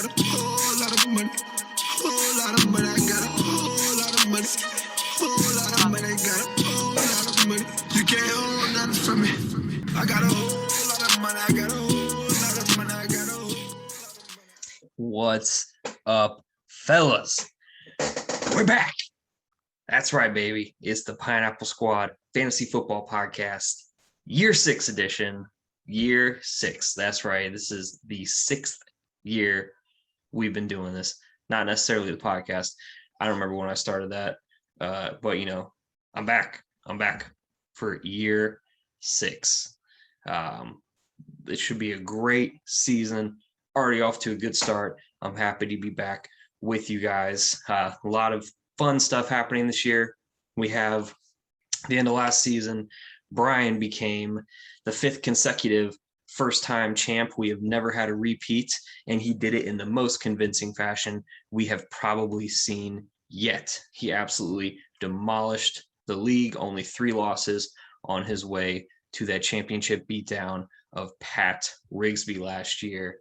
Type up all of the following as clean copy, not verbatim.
got a whole lot of money. Whole lot of money. I got a whole lot of money. Whole lot of money. I got a whole lot of money. You can't hold nothing from me. I got a whole lot of money. I got a whole lot of money. I got a whole lot of money. What's up, fellas? We're back. That's right, baby. It's the Pineapple Squad Fantasy Football Podcast, Year 6 edition. Year 6. That's right. This is the 6th year we've been doing this. Not necessarily the podcast. I don't remember when I started that. But, you know, I'm back. I'm back for year 6. It should be a great season. Already off to a good start. I'm happy to be back with you guys. A lot of fun stuff happening this year. We have the end of last season. Brian became the 5th consecutive first-time champ. We have never had a repeat, and he did it in the most convincing fashion we have probably seen yet. He absolutely demolished the league. Only 3 losses on his way to that championship beatdown of Pat Rigsby last year.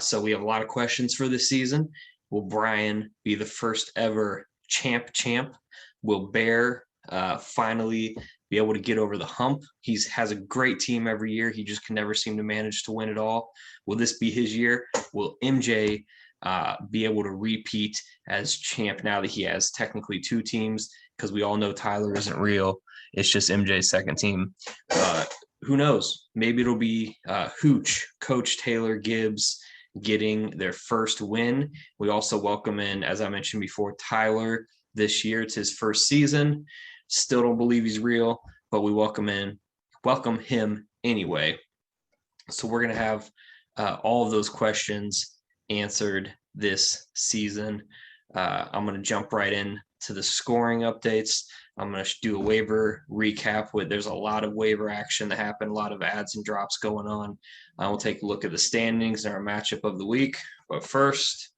So we have a lot of questions for this season. Will Brian be the first ever champ? Will Bear finally be able to get over the hump? He has a great team every year. He just can never seem to manage to win it all. Will this be his year? Will MJ be able to repeat as champ now that he has technically 2 teams? Because we all know Tyler isn't real. It's just MJ's second team. Who knows? Maybe it'll be Hooch, Coach Taylor Gibbs, getting their first win. We also welcome in, as I mentioned before, Tyler this year. It's his first season. Still don't believe he's real, but we welcome him anyway. So we're going to have all of those questions answered this season. I'm going to jump right in to the scoring updates. I'm going to do a waiver recap. There's a lot of waiver action that happened, a lot of adds and drops going on. We'll take a look at the standings and our matchup of the week. But first,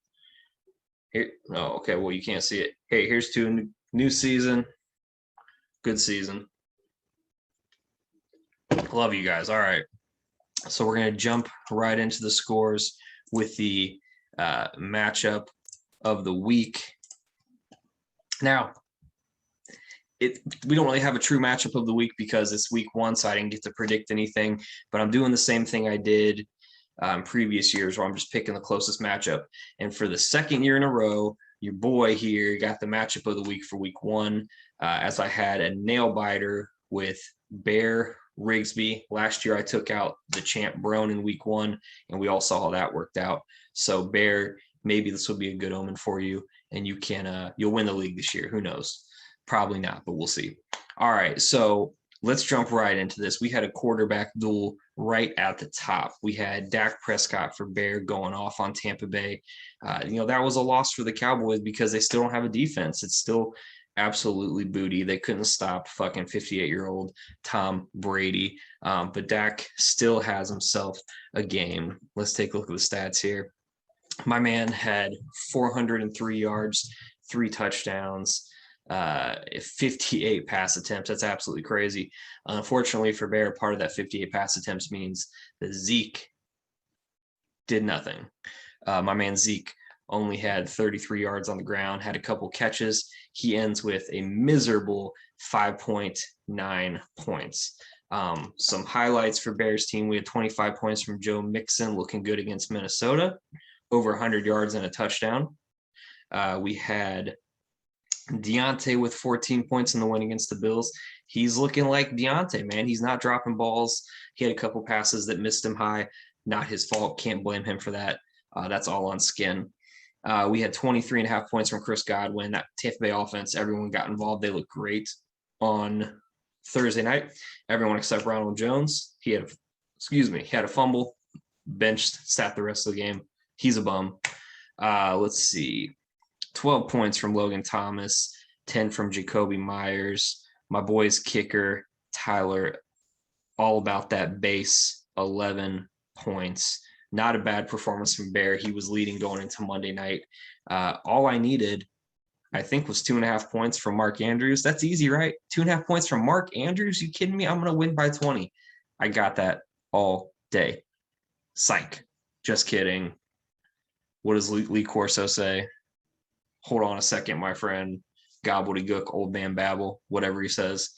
here, oh, okay, well, you can't see it. Hey, here's to a new season. Good season. Love you guys. All right. So we're going to jump right into the scores with the matchup of the week. Now, we don't really have a true matchup of the week because it's week 1, so I didn't get to predict anything. But I'm doing the same thing I did previous years, where I'm just picking the closest matchup. And for the second year in a row, your boy here got the matchup of the week for week 1, as I had a nail biter with Bear Rigsby. Last year, I took out the champ Brown in week 1, and we all saw how that worked out. So Bear, maybe this will be a good omen for you, and you can you'll win the league this year. Who knows? Probably not, but we'll see. All right, so let's jump right into this. We had a quarterback duel right at the top. We had Dak Prescott for Bear going off on Tampa Bay. That was a loss for the Cowboys because they still don't have a defense. It's still absolutely booty. They couldn't stop fucking 58-year-old Tom Brady. But Dak still has himself a game. Let's take a look at the stats here. My man had 403 yards, 3 touchdowns, 58 pass attempts. That's absolutely crazy. Unfortunately for Bear, part of that 58 pass attempts means that Zeke did nothing. My man Zeke only had 33 yards on the ground, had a couple catches. He ends with a miserable 5.9 points. Some highlights for Bears team. We had 25 points from Joe Mixon, looking good against Minnesota, over 100 yards and a touchdown. We had Deontay with 14 points in the win against the Bills. He's looking like Deontay, man. He's not dropping balls. He had a couple passes that missed him high. Not his fault. Can't blame him for that. That's all on skin. We had 23.5 points from Chris Godwin. That Tampa Bay offense, everyone got involved. They looked great on Thursday night. Everyone except Ronald Jones. He had a fumble, benched, sat the rest of the game. He's a bum. Let's see. 12 points from Logan Thomas, 10 from Jacoby Myers. My boy's kicker, Tyler, all about that base, 11 points. Not a bad performance from Bear. He was leading going into Monday night. All I needed, I think, was 2.5 points from Mark Andrews. That's easy, right? 2.5 points from Mark Andrews? You kidding me? I'm going to win by 20. I got that all day. Psych. Just kidding. what does Lee Corso say? Hold on a second, my friend. Gobbledygook, old man babble, whatever he says.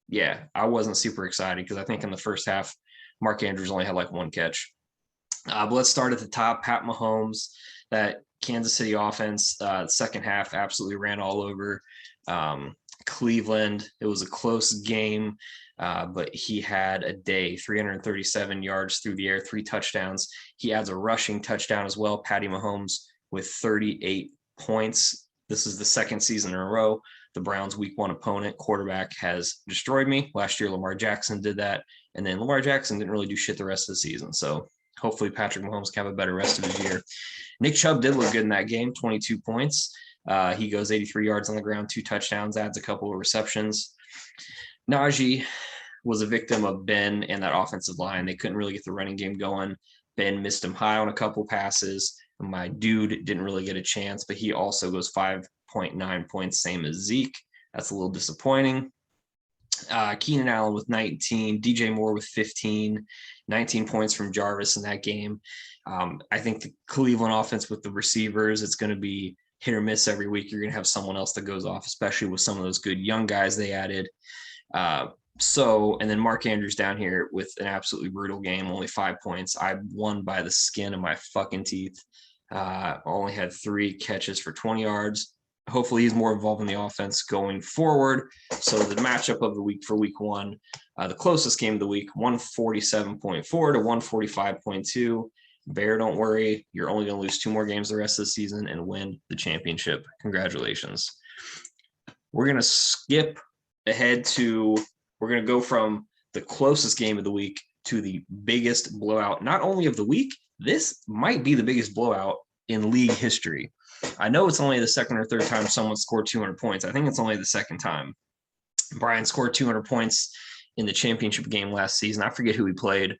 Yeah, I wasn't super excited because I think in the first half, Mark Andrews only had like one catch. But let's start at the top. Pat Mahomes, that Kansas City offense, second half absolutely ran all over Cleveland. It was a close game, but he had a day, 337 yards through the air, 3 touchdowns. He adds a rushing touchdown as well. Patty Mahomes with 38 points. This is the second season in a row. The Browns' week 1 opponent quarterback has destroyed me. Last year, Lamar Jackson did that. And then Lamar Jackson didn't really do shit the rest of the season. So hopefully Patrick Mahomes can have a better rest of his year. Nick Chubb did look good in that game, 22 points. He goes 83 yards on the ground, 2 touchdowns, adds a couple of receptions. Najee was a victim of Ben and that offensive line. They couldn't really get the running game going. Ben missed him high on a couple passes. My dude didn't really get a chance, but he also goes 5.9 points, same as Zeke. That's a little disappointing. Keenan Allen with 19, DJ Moore with 15, 19 points from Jarvis in that game. I think the Cleveland offense with the receivers, it's going to be hit or miss every week. You're going to have someone else that goes off, especially with some of those good young guys they added. And then Mark Andrews down here with an absolutely brutal game, only 5 points. I won by the skin of my fucking teeth. Only had 3 catches for 20 yards. Hopefully he's more involved in the offense going forward. So the matchup of the week for week 1, the closest game of the week, 147.4 to 145.2. Bear, don't worry. You're only going to lose 2 more games the rest of the season and win the championship. Congratulations. We're going to skip ahead to, we're going to go from the closest game of the week to the biggest blowout, not only of the week, this might be the biggest blowout in league history. I know it's only the second or third time someone scored 200 points. I think it's only the second time. Brian scored 200 points in the championship game last season. I forget who he played.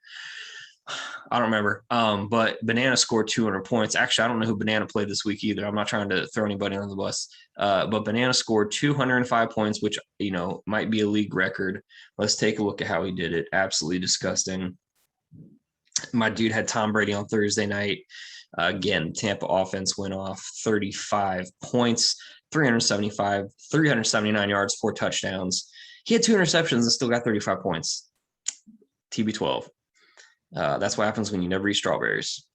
I don't remember. But Banana scored 200 points. Actually, I don't know who Banana played this week either. I'm not trying to throw anybody on the bus. But Banana scored 205 points, which, might be a league record. Let's take a look at how he did it. Absolutely disgusting. My dude had Tom Brady on Thursday night. Again, Tampa offense went off 35 points, 379 yards, 4 touchdowns. He had 2 interceptions and still got 35 points. TB12. That's what happens when you never eat strawberries.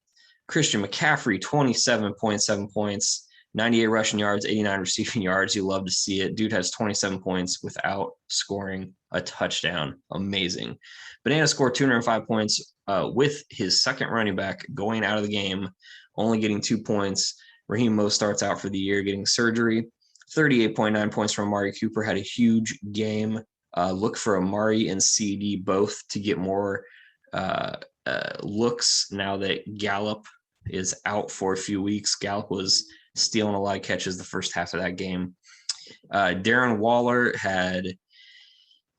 Christian McCaffrey, 27.7 points, 98 rushing yards, 89 receiving yards. You love to see it. Dude has 27 points without scoring a touchdown. Amazing. Banana scored 205 points with his second running back going out of the game, only getting 2 points. Raheem Mo starts out for the year getting surgery. 38.9 points from Amari Cooper, had a huge game. Look for Amari and CD both to get more looks now that Gallup is out for a few weeks. Gallup was stealing a lot of catches the first half of that game. Darren Waller had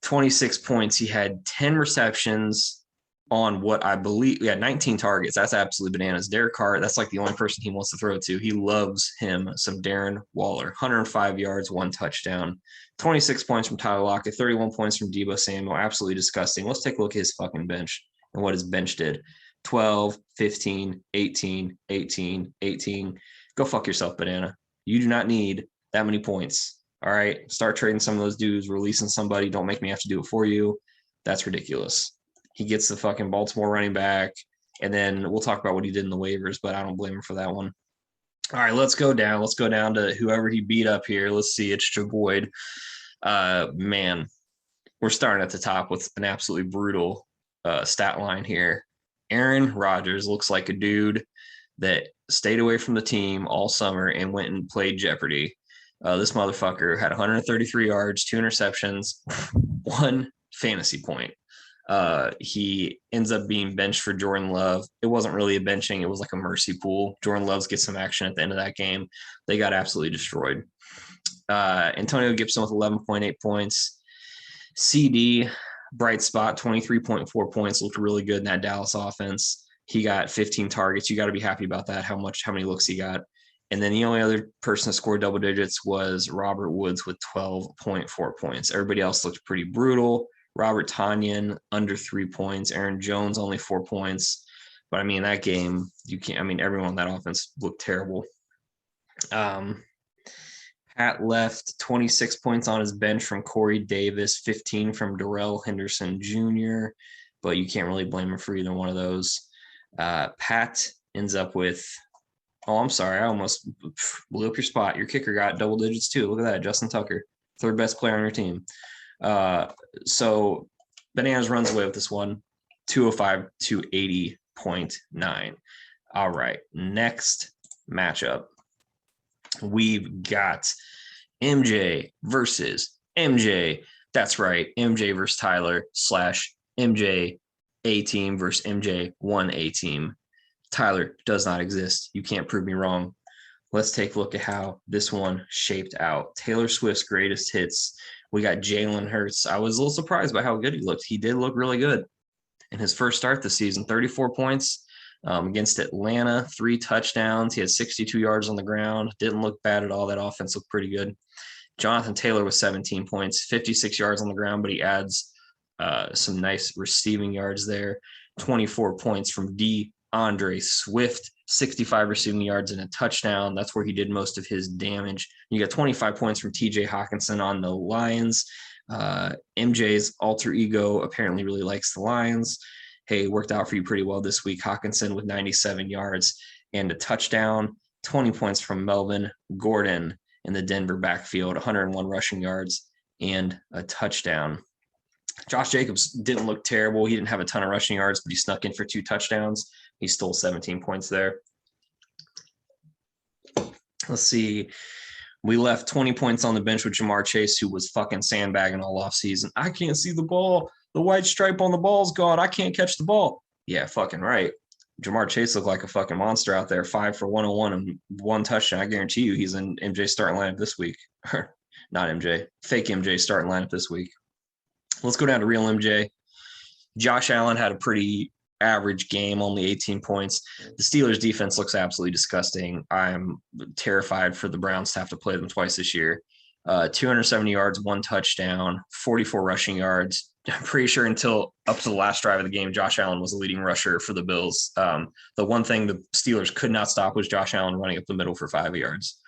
26 points. He had 10 receptions on what I believe, 19 targets. That's absolutely bananas. Derek Carr, that's like the only person he wants to throw to. He loves him some Darren Waller. 105 yards, 1 touchdown. 26 points from Tyler Lockett, 31 points from Deebo Samuel. Absolutely disgusting. Let's take a look at his fucking bench and what his bench did. 12, 15, 18, 18, 18. Go fuck yourself, Banana. You do not need that many points. All right, start trading some of those dudes, releasing somebody. Don't make me have to do it for you. That's ridiculous. He gets the fucking Baltimore running back, and then we'll talk about what he did in the waivers, but I don't blame him for that one. All right, let's go down. Let's go down to whoever he beat up here. Let's see. It's Boyd. Man, we're starting at the top with an absolutely brutal stat line here. Aaron Rodgers looks like a dude that stayed away from the team all summer and went and played Jeopardy. This motherfucker had 133 yards, 2 interceptions, 1 fantasy point. He ends up being benched for Jordan Love. It wasn't really a benching. It was like a mercy pool. Jordan Love gets some action at the end of that game. They got absolutely destroyed. Antonio Gibson with 11.8 points. CD, bright spot, 23.4 points. Looked really good in that Dallas offense. He got 15 targets. You got to be happy about that, how many looks he got. And then the only other person to score double digits was Robert Woods with 12.4 points. Everybody else looked pretty brutal. Robert Tonyan, under 3 points. Aaron Jones, only 4 points. But I mean, that game, you can't. I mean, everyone on that offense looked terrible. Pat left 26 points on his bench from Corey Davis, 15 from Darrell Henderson Jr., but you can't really blame him for either one of those. Pat ends up with, oh, I'm sorry, I almost blew up your spot. Your kicker got double digits too. Look at that, Justin Tucker, third best player on your team. So Bananas runs away with this one, 205 to 80.9. All right, next matchup. We've got MJ versus MJ. That's right, MJ versus Tyler / MJ A team versus MJ 1A team. Tyler does not exist. You can't prove me wrong. Let's take a look at how this one shaped out. Taylor Swift's greatest hits. We got Jalen Hurts. I was a little surprised by how good he looked. He did look really good in his first start this season. 34 points against Atlanta, 3 touchdowns. He had 62 yards on the ground. Didn't look bad at all. That offense looked pretty good. Jonathan Taylor with 17 points, 56 yards on the ground, but he adds some nice receiving yards there. 24 points from DeAndre Swift, 65 receiving yards and a touchdown. That's where he did most of his damage. You got 25 points from TJ Hawkinson on the Lions. MJ's alter ego apparently really likes the Lions. Hey, worked out for you pretty well this week. Hawkinson with 97 yards and a touchdown. 20 points from Melvin Gordon in the Denver backfield, 101 rushing yards and a touchdown. Josh Jacobs didn't look terrible. He didn't have a ton of rushing yards, but he snuck in for 2 touchdowns. He stole 17 points there. Let's see. We left 20 points on the bench with Jamar Chase, who was fucking sandbagging all offseason. I can't see the ball. The white stripe on the ball's gone. I can't catch the ball. Yeah, fucking right. Jamar Chase looked like a fucking monster out there, 5 for 101 and 1 touchdown. I guarantee you he's in MJ starting lineup this week. Not MJ. Fake MJ starting lineup this week. Let's go down to real MJ. Josh Allen had a pretty average game, only 18 points. The Steelers defense looks absolutely disgusting. I'm terrified for the Browns to have to play them twice this year. 270 yards, 1 touchdown, 44 rushing yards. I'm pretty sure until up to the last drive of the game, Josh Allen was the leading rusher for the Bills. The one thing the Steelers could not stop was Josh Allen running up the middle for 5 yards.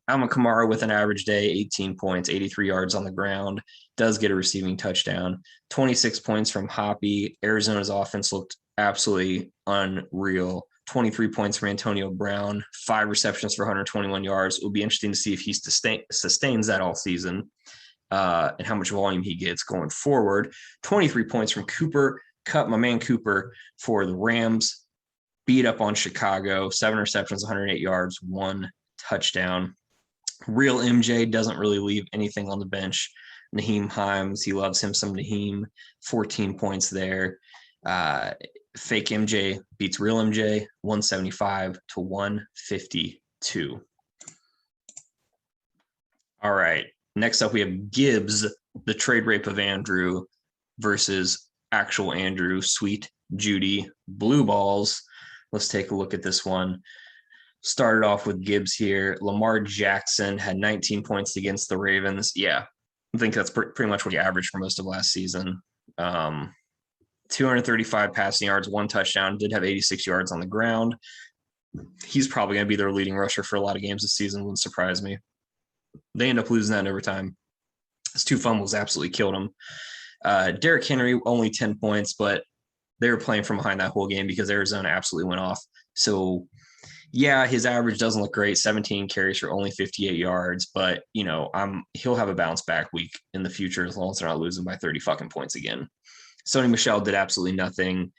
Alvin Kamara with an average day, 18 points, 83 yards on the ground, does get a receiving touchdown. 26 points from Hoppy. Arizona's offense looked absolutely unreal. 23 points from Antonio Brown, 5 receptions for 121 yards. It will be interesting to see if he sustains that all season and how much volume he gets going forward. 23 points from Cooper Kupp, my man Cooper, for the Rams. Beat up on Chicago, 7 receptions, 108 yards, 1 touchdown. Real MJ doesn't really leave anything on the bench. Naheem Himes, he loves him some Naheem, 14 points there. Fake MJ beats real MJ, 175 to 152. All right. Next up, we have Gibbs, the trade rape of Andrew, versus actual Andrew, Sweet Judy, Blue Balls. Let's take a look at this one. Started off with Gibbs here. Lamar Jackson had 19 points against the Ravens. Yeah, I think that's pretty much what he averaged for most of last season. 235 passing yards, 1 touchdown, did have 86 yards on the ground. He's probably going to be their leading rusher for a lot of games this season. Wouldn't surprise me. They end up losing that in overtime. His 2 fumbles absolutely killed him. Derrick Henry, only 10 points, but they were playing from behind that whole game because Arizona absolutely went off. So, yeah, his average doesn't look great. 17 carries for only 58 yards, but he'll have a bounce back week in the future as long as they're not losing by 30 fucking points again. Sony Michel did absolutely nothing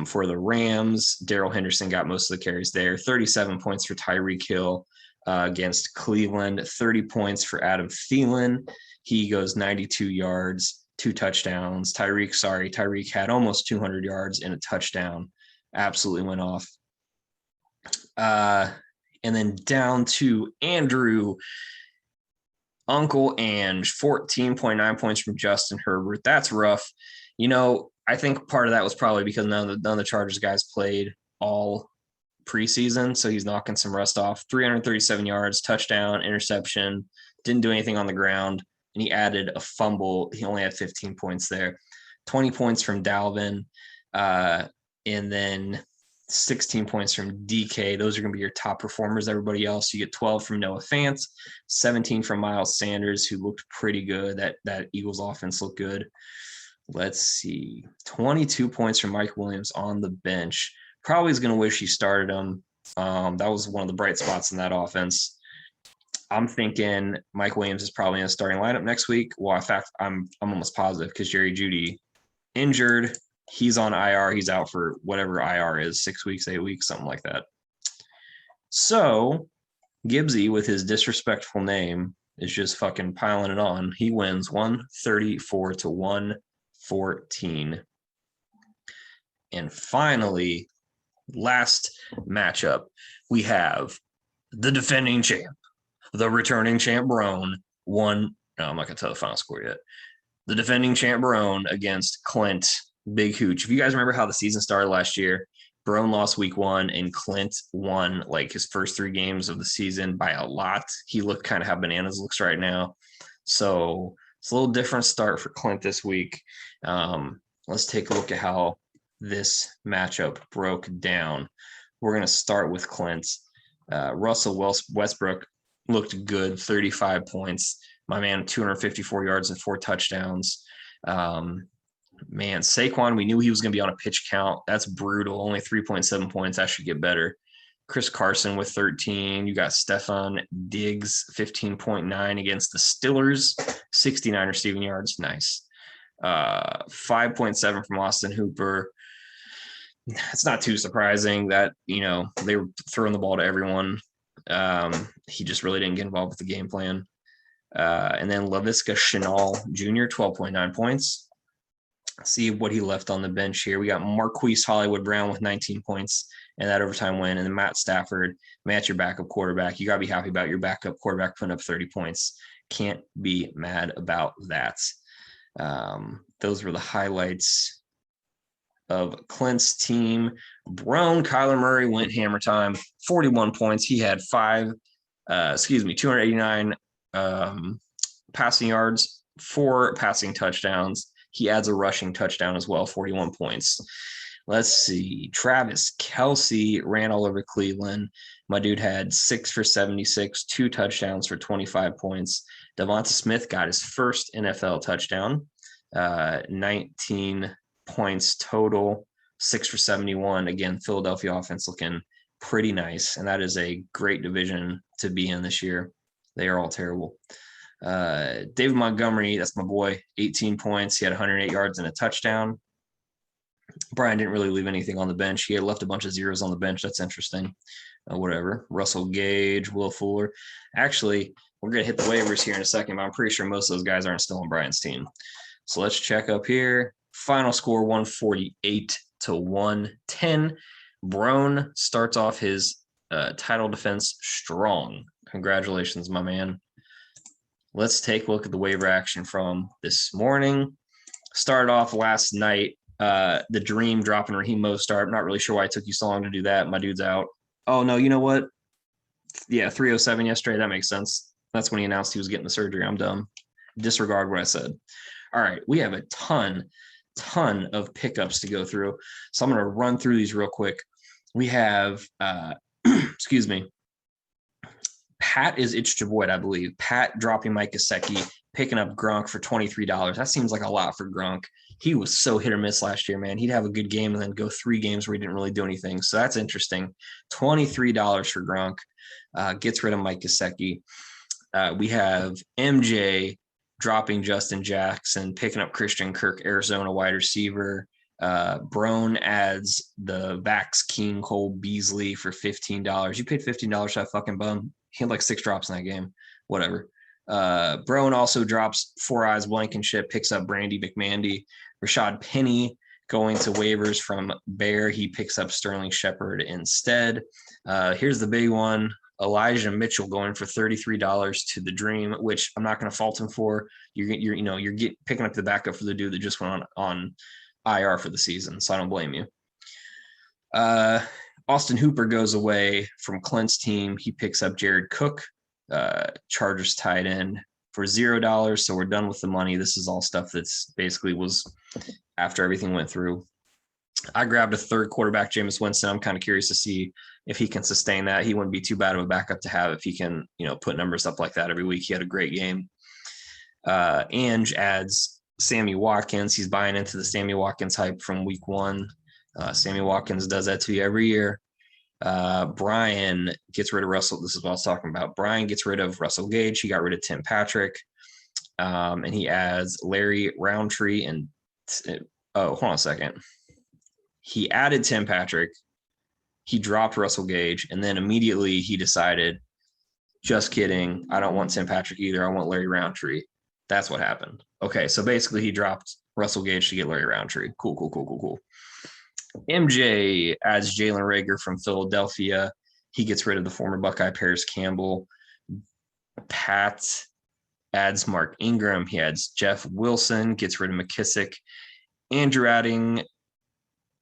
for the Rams. Darrell Henderson got most of the carries there. 37 points for Tyreek Hill against Cleveland. 30 points for Adam Thielen. He goes 92 yards, 2 touchdowns. Tyreek had almost 200 yards and a touchdown. Absolutely went off. And then down to Andrew, Uncle Ange, 14.9 points from Justin Herbert. That's rough. I think part of that was probably because none of the Chargers guys played all preseason, so he's knocking some rust off. 337 yards, touchdown, interception, didn't do anything on the ground, and he added a fumble. He only had 15 points there. 20 points from Dalvin. And then 16 points from DK. Those are going to be your top performers. Everybody else, you get 12 from Noah Fant, 17 from Miles Sanders, who looked pretty good. That Eagles offense looked good. Let's see. 22 points from Mike Williams on the bench. Probably is going to wish he started him. That was one of the bright spots in that offense. I'm thinking Mike Williams is probably in the starting lineup next week. Well, in fact, I'm almost positive because Jerry Jeudy injured. He's on IR. He's out for whatever IR is, 6 weeks, 8 weeks, something like that. So Gibbsy, with his disrespectful name, is just fucking piling it on. He wins 134 to 114. And finally, last matchup, we have the defending champ, the returning champ Brown, I'm not going to tell the final score yet. The defending champ Brown against Clint Big Hooch. If you guys remember how the season started last year, Brown lost week 1 and Clint won like his first 3 games of the season by a lot. He looked kind of how Bananas looks right now. So it's a little different start for Clint this week. Let's take a look at how this matchup broke down. We're going to start with Clint. Russell Westbrook looked good, 35 points. My man, 254 yards and 4 touchdowns. Man, Saquon, we knew he was going to be on a pitch count. That's brutal. Only 3.7 points. That should get better. Chris Carson with 13. You got Stephon Diggs, 15.9 against the Steelers, 69 receiving yards. Nice. 5.7 from Austin Hooper. It's not too surprising that, they were throwing the ball to everyone. He just really didn't get involved with the game plan. And then Laviska Shenault Jr., 12.9 points. See what he left on the bench here. We got Marquise Hollywood Brown with 19 points and that overtime win. And then Matt Stafford, your backup quarterback. You got to be happy about your backup quarterback putting up 30 points. Can't be mad about that. Those were the highlights of Clint's team. Kyler Murray went hammer time, 41 points. He had 289 passing yards, 4 passing touchdowns. He adds a rushing touchdown as well, 41 points. Let's see. Travis Kelce ran all over Cleveland. My dude had 6 for 76, 2 touchdowns for 25 points. Devonta Smith got his first NFL touchdown, 19 points total, 6 for 71. Again, Philadelphia offense looking pretty nice, and that is a great division to be in this year. They are all terrible. David Montgomery, that's my boy, 18 points. He had 108 yards and a touchdown. Brian didn't really leave anything on the bench. He had left a bunch of zeros on the bench. That's interesting. Whatever. Russell Gage, Will Fuller. Actually, we're going to hit the waivers here in a second, but I'm pretty sure most of those guys aren't still on Brian's team. So let's check up here. Final score, 148 to 110. Brown starts off his title defense strong. Congratulations, my man. Let's take a look at the waiver action from this morning. Started off last night. The dream dropping Raheem Mostert. I'm not really sure why it took you so long to do that. My dude's out. Oh, no, you know what? Yeah, 307 yesterday. That makes sense. That's when he announced he was getting the surgery. I'm dumb. Disregard what I said. All right, we have a ton of pickups to go through. So I'm going to run through these real quick. We have, excuse me, Pat is Itch Javoid, I believe. Pat dropping Mike Gesicki, picking up Gronk for $23. That seems like a lot for Gronk. He was so hit or miss last year, man. He'd have a good game and then go 3 games where he didn't really do anything. So that's interesting. $23 for Gronk. Gets rid of Mike Gesicki. We have MJ dropping Justin Jackson, picking up Christian Kirk, Arizona wide receiver. Brown adds the backs King Cole Beasley for $15. You paid $15 for that fucking bum. He had like 6 drops in that game. Whatever. Brown also drops 4 Eyes Blankenship, picks up Brandy McMandy. Rashad Penny going to waivers from Bear. He picks up Sterling Shepard instead. Here's the big one. Elijah Mitchell going for $33 to the Dream, which I'm not going to fault him for. You're picking up the backup for the dude that just went on IR for the season, so I don't blame you. Austin Hooper goes away from Clint's team. He picks up Jared Cook, Chargers tight end, for $0. So we're done with the money. This is all stuff that's basically was after everything went through. I grabbed a third quarterback, Jameis Winston. I'm kind of curious to see if he can sustain that. He wouldn't be too bad of a backup to have if he can, put numbers up like that every week. He had a great game. Ange adds Sammy Watkins. He's buying into the Sammy Watkins hype from week 1. Sammy Watkins does that to you every year. Brian gets rid of Russell. This is what I was talking about. Brian gets rid of Russell Gage. He got rid of Tim Patrick. And he adds Larry Roundtree and hold on a second. He added Tim Patrick. He dropped Russell Gage, and then immediately he decided, just kidding, I don't want Tim Patrick either. I want Larry Roundtree. That's what happened. Okay, so basically he dropped Russell Gage to get Larry Roundtree. Cool. MJ adds Jalen Reagor from Philadelphia. He gets rid of the former Buckeye Paris Campbell. Pat adds Mark Ingram. He adds Jeff Wilson, gets rid of McKissick. Andrew adding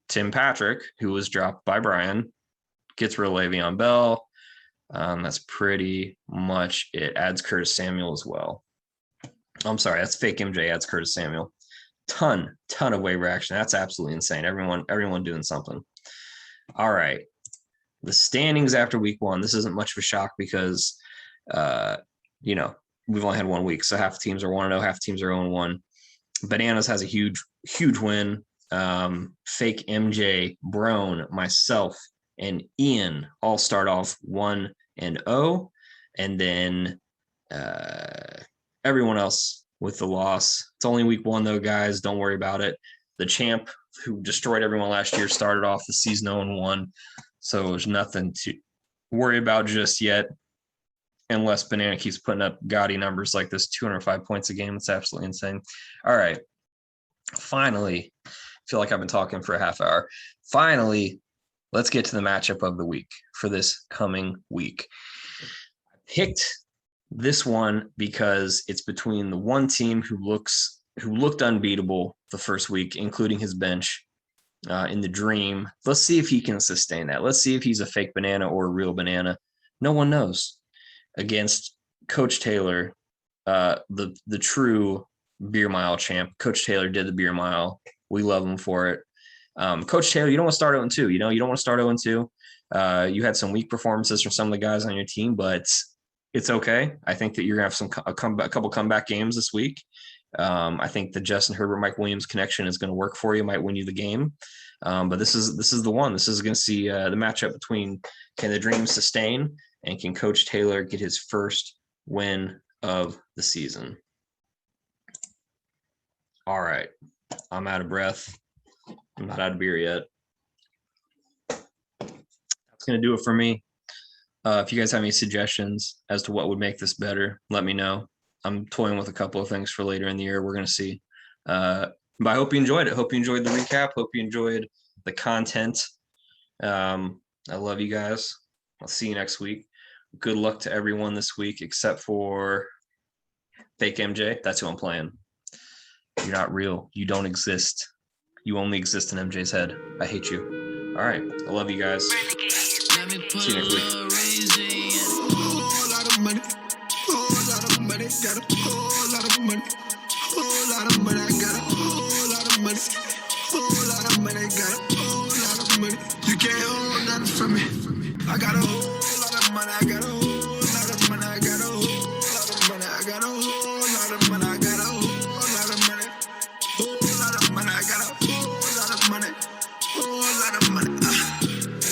Tim Patrick, who was dropped by Brian, gets rid of Le'Veon Bell. That's pretty much it. Adds Curtis Samuel as well. I'm sorry, that's fake MJ adds Curtis Samuel. Ton of waiver action. That's absolutely insane. Everyone doing something. All right. The standings after week 1. This isn't much of a shock because, we've only had 1 week. So half the teams are 1-0, half the teams are 0-1. Bananas has a huge win. Fake MJ, Brown, myself, and Ian all start off 1-0. And then everyone else with the loss. It's only week 1 though, guys. Don't worry about it. The champ who destroyed everyone last year started off the season 0-1. So there's nothing to worry about just yet. Unless Banana keeps putting up gaudy numbers like this, 205 points a game. It's absolutely insane. All right. Finally, I feel like I've been talking for a half hour. Finally, let's get to the matchup of the week for this coming week. I picked this one because it's between the one team who looked unbeatable the first week, including his bench in the dream. Let's see if he can sustain that. Let's see if he's a fake banana or a real banana. No one knows. Against Coach Taylor, the true beer mile champ. Coach Taylor did the beer mile. We love him for it. Coach Taylor, you don't want to start 0-2. You don't want to start 0-2. You had some weak performances from some of the guys on your team, but it's okay. I think that you're going to have a couple comeback games this week. I think the Justin Herbert, Mike Williams connection is going to work for you, might win you the game. But this is the one. This is going to see the matchup between can the Dream sustain and can Coach Taylor get his first win of the season. All right. I'm out of breath. I'm not out of beer yet. That's going to do it for me. If you guys have any suggestions as to what would make this better, let me know. I'm toying with a couple of things for later in the year. We're going to see. But I hope you enjoyed it. Hope you enjoyed the recap. Hope you enjoyed the content. I love you guys. I'll see you next week. Good luck to everyone this week except for fake MJ. That's who I'm playing. You're not real. You don't exist. You only exist in MJ's head. I hate you. All right. I love you guys. See you next week. Whole lot of money. Whole lot of money. Got a whole lot of money. Whole lot of money. I got a whole lot of money. Whole lot of money. Got a whole lot of money. You can't hold nothing from me. I got a whole lot of money. I got a whole lot of money. I got a whole lot of money. I got a whole lot of money. I got a whole lot of money. Whole lot of money. I got a whole lot of money. Whole lot of money.